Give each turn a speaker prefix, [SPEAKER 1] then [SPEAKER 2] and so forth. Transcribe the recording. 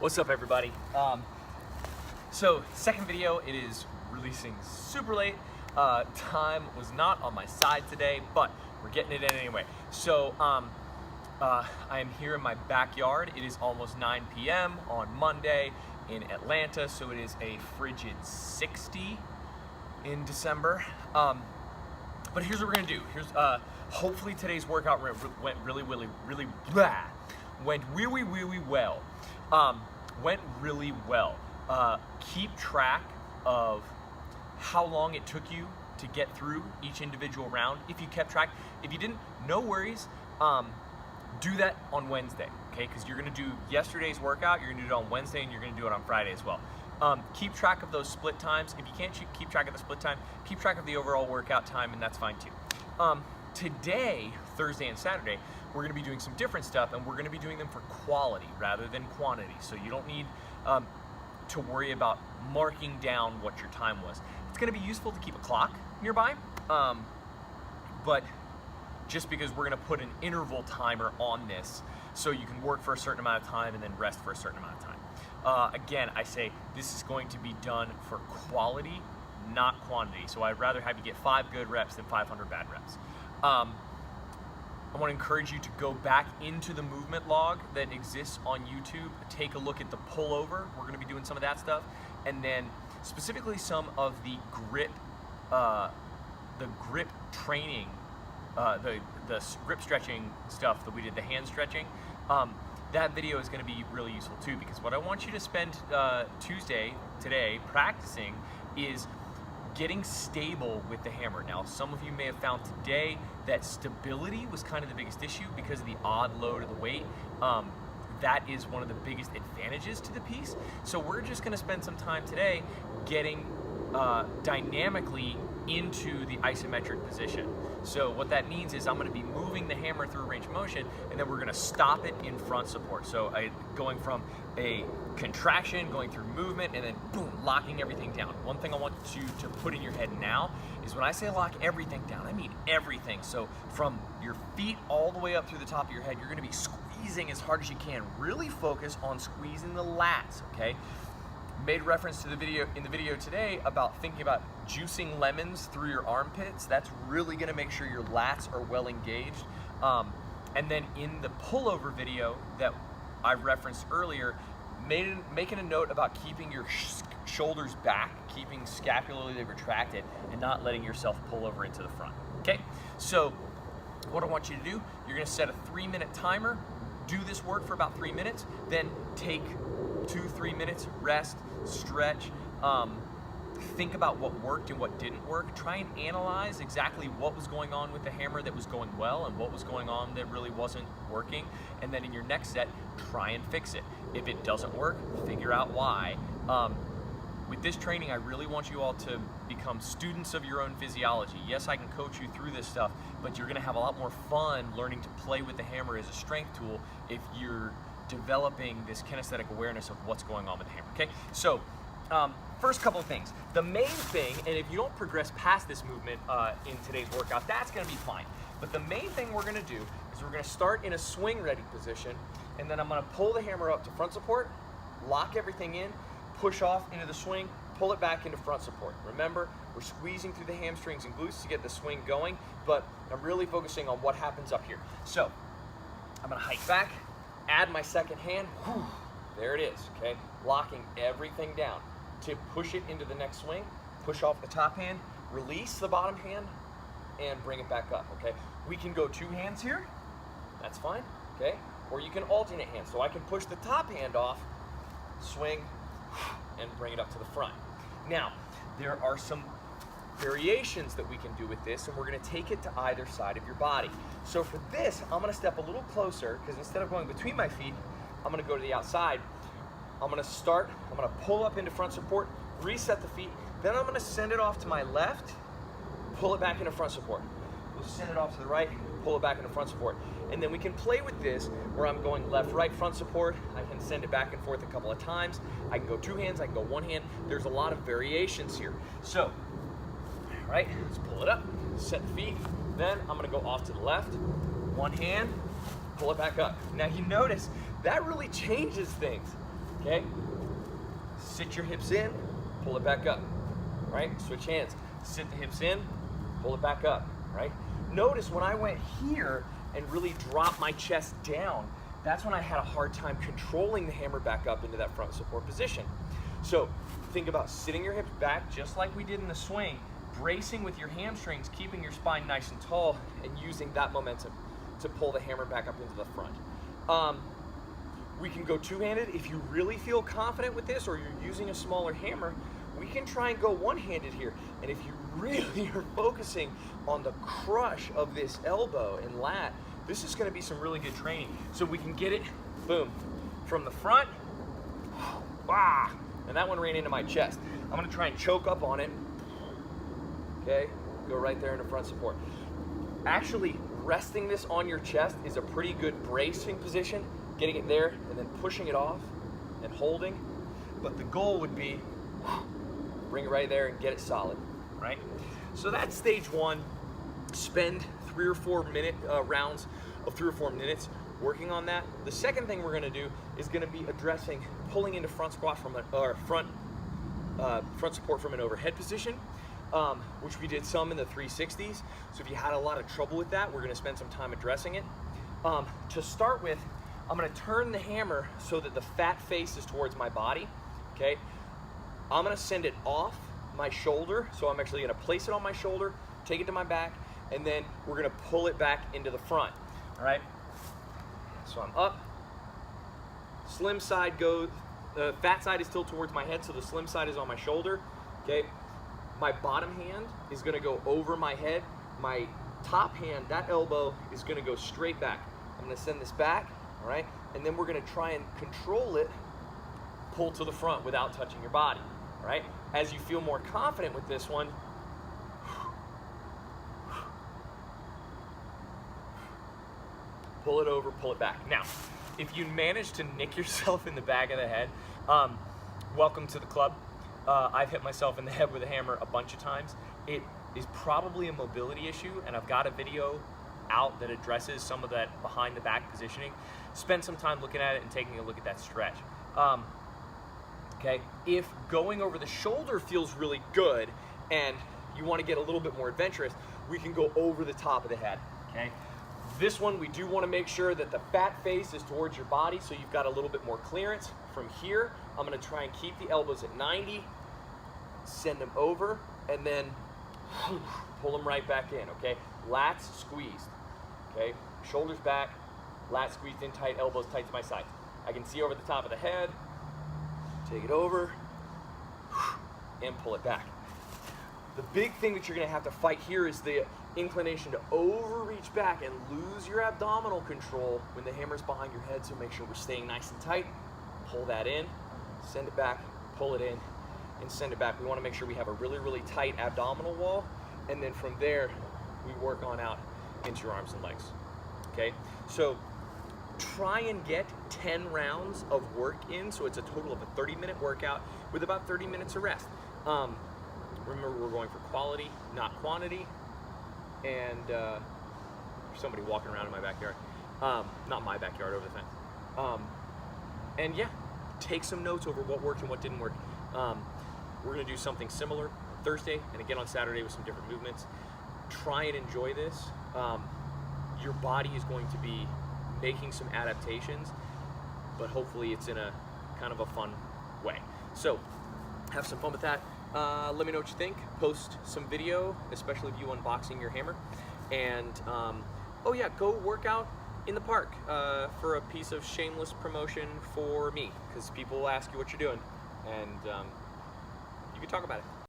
[SPEAKER 1] What's up, everybody? So second video, it is releasing super late. Time was not on my side today, but we're getting it in anyway. So I am here in my backyard. It is almost 9 p.m. on Monday in Atlanta, so it is a frigid 60 in December. But here's what we're gonna do. Here's hopefully today's workout went really well. Went really well. Keep track of how long it took you to get through each individual round. If you kept track, if you didn't, no worries. Do that on Wednesday, okay? Because you're gonna do yesterday's workout, you're gonna do it on Wednesday, and you're gonna do it on Friday as well. Keep track of those split times. If you can't keep track of the split time, keep track of the overall workout time, and that's fine too. Today, Thursday and Saturday, we're gonna be doing some different stuff, and we're gonna be doing them for quality rather than quantity. So you don't need to worry about marking down what your time was. It's gonna be useful to keep a clock nearby, but just because we're gonna put an interval timer on this so you can work for a certain amount of time and then rest for a certain amount of time. Again, I say this is going to be done for quality, not quantity. So I'd rather have you get 5 good reps than 500 bad reps. I want to encourage you to go back into the movement log that exists on YouTube, take a look at the pullover. We're going to be doing some of that stuff, and then specifically some of the grip training, the grip stretching stuff that we did, the hand stretching. That video is going to be really useful too, because what I want you to spend today practicing is getting stable with the hammer. Now, some of you may have found today that stability was kind of the biggest issue because of the odd load of the weight. That is one of the biggest advantages to the piece. So we're just gonna spend some time today getting dynamically into the isometric position. So what that means is I'm gonna be moving the hammer through a range of motion, and then we're gonna stop it in front support. So going from a contraction, going through movement, and then boom, locking everything down. One thing I want you to put in your head now is when I say lock everything down, I mean everything. So from your feet all the way up through the top of your head, you're gonna be squeezing as hard as you can. Really focus on squeezing the lats, okay? Made reference to the video today about thinking about juicing lemons through your armpits. That's really gonna make sure your lats are well engaged. And then in the pullover video that I referenced earlier, making a note about keeping your shoulders back, keeping scapularly retracted, and not letting yourself pull over into the front, okay? So what I want you to do, you're gonna set a 3-minute timer, do this work for about 3 minutes, then take 2-3 minutes, rest, stretch, think about what worked and what didn't work. Try and analyze exactly what was going on with the hammer that was going well and what was going on that really wasn't working. And then in your next set, try and fix it. If it doesn't work, figure out why. With this training, I really want you all to become students of your own physiology. Yes, I can coach you through this stuff, but you're gonna have a lot more fun learning to play with the hammer as a strength tool if you're developing this kinesthetic awareness of what's going on with the hammer, okay? So, first couple of things. The main thing, and if you don't progress past this movement in today's workout, that's gonna be fine. But the main thing we're gonna do is we're gonna start in a swing ready position, and then I'm gonna pull the hammer up to front support, lock everything in, push off into the swing, pull it back into front support. Remember, we're squeezing through the hamstrings and glutes to get the swing going, but I'm really focusing on what happens up here. So, I'm gonna hike back, add my second hand, whew, there it is, okay? Locking everything down. To push it into the next swing, push off the top hand, release the bottom hand, and bring it back up, okay? We can go 2 hands here, that's fine, okay? Or you can alternate hands. So I can push the top hand off, swing, and bring it up to the front. Now, there are some variations that we can do with this, and we're gonna take it to either side of your body. So for this, I'm gonna step a little closer, because instead of going between my feet, I'm gonna go to the outside. I'm gonna pull up into front support, reset the feet, then I'm gonna send it off to my left, pull it back into front support. We'll send it off to the right, pull it back into front support. And then we can play with this where I'm going left, right, front support. I can send it back and forth a couple of times. I can go 2 hands, I can go 1 hand. There's a lot of variations here. So, all right, let's pull it up, set the feet. Then I'm gonna go off to the left, 1 hand, pull it back up. Now you notice that really changes things. okay? Sit your hips in, pull it back up, right? Switch hands. Sit the hips in, pull it back up, right? Notice when I went here and really dropped my chest down, that's when I had a hard time controlling the hammer back up into that front support position. So think about sitting your hips back just like we did in the swing, bracing with your hamstrings, keeping your spine nice and tall, and using that momentum to pull the hammer back up into the front. We can go two-handed. If you really feel confident with this, or you're using a smaller hammer, we can try and go one-handed here. And if you really are focusing on the crush of this elbow and lat, this is gonna be some really good training. So we can get it, boom, from the front, wow, and that one ran into my chest. I'm gonna try and choke up on it, okay? Go right there in the front support. Actually, resting this on your chest is a pretty good bracing position, getting it there and then pushing it off and holding. But the goal would be bring it right there and get it solid, right? So that's stage one. Spend 3 or 4 minute rounds of 3 or 4 minutes working on that. The second thing we're gonna do is gonna be addressing pulling into front squat from front support from an overhead position, which we did some in the 360s. So if you had a lot of trouble with that, we're gonna spend some time addressing it. To start with, I'm gonna turn the hammer so that the fat face is towards my body, okay? I'm gonna send it off my shoulder, so I'm actually gonna place it on my shoulder, take it to my back, and then we're gonna pull it back into the front, all right? So I'm up, slim side goes, the fat side is still towards my head, so the slim side is on my shoulder, okay? My bottom hand is gonna go over my head. My top hand, that elbow, is gonna go straight back. I'm gonna send this back, all right? And then we're gonna try and control it, pull to the front without touching your body, all right? As you feel more confident with this one, pull it over, pull it back. Now, if you manage to nick yourself in the back of the head, welcome to the club. I've hit myself in the head with a hammer a bunch of times. It is probably a mobility issue, and I've got a video out that addresses some of that behind the back positioning. Spend some time looking at it and taking a look at that stretch. Okay, if going over the shoulder feels really good and you want to get a little bit more adventurous, we can go over the top of the head, okay? This one, we do want to make sure that the fat face is towards your body, so you've got a little bit more clearance. From here, I'm going to try and keep the elbows at 90, send them over, and then pull them right back in, okay? Lats squeezed, okay? Shoulders back, lats squeezed in tight, elbows tight to my side. I can see over the top of the head, take it over, and pull it back. The big thing that you're gonna have to fight here is the inclination to overreach back and lose your abdominal control when the hammer's behind your head, so make sure we're staying nice and tight. Pull that in, send it back, pull it in, and send it back. We wanna make sure we have a really, really tight abdominal wall, and then from there, we work on out into your arms and legs, okay? So try and get 10 rounds of work in, so it's a total of a 30-minute workout with about 30 minutes of rest. Remember, we're going for quality, not quantity, and there's somebody walking around in my backyard. Not my backyard, over the fence. And yeah, take some notes over what worked and what didn't work. We're gonna do something similar Thursday and again on Saturday with some different movements. Try and enjoy this. Your body is going to be making some adaptations, but hopefully it's in a kind of a fun way. So have some fun with that. Let me know what you think. Post some video, especially of you unboxing your hammer. And oh yeah, go work out in the park for a piece of shameless promotion for me, because people will ask you what you're doing, and you can talk about it.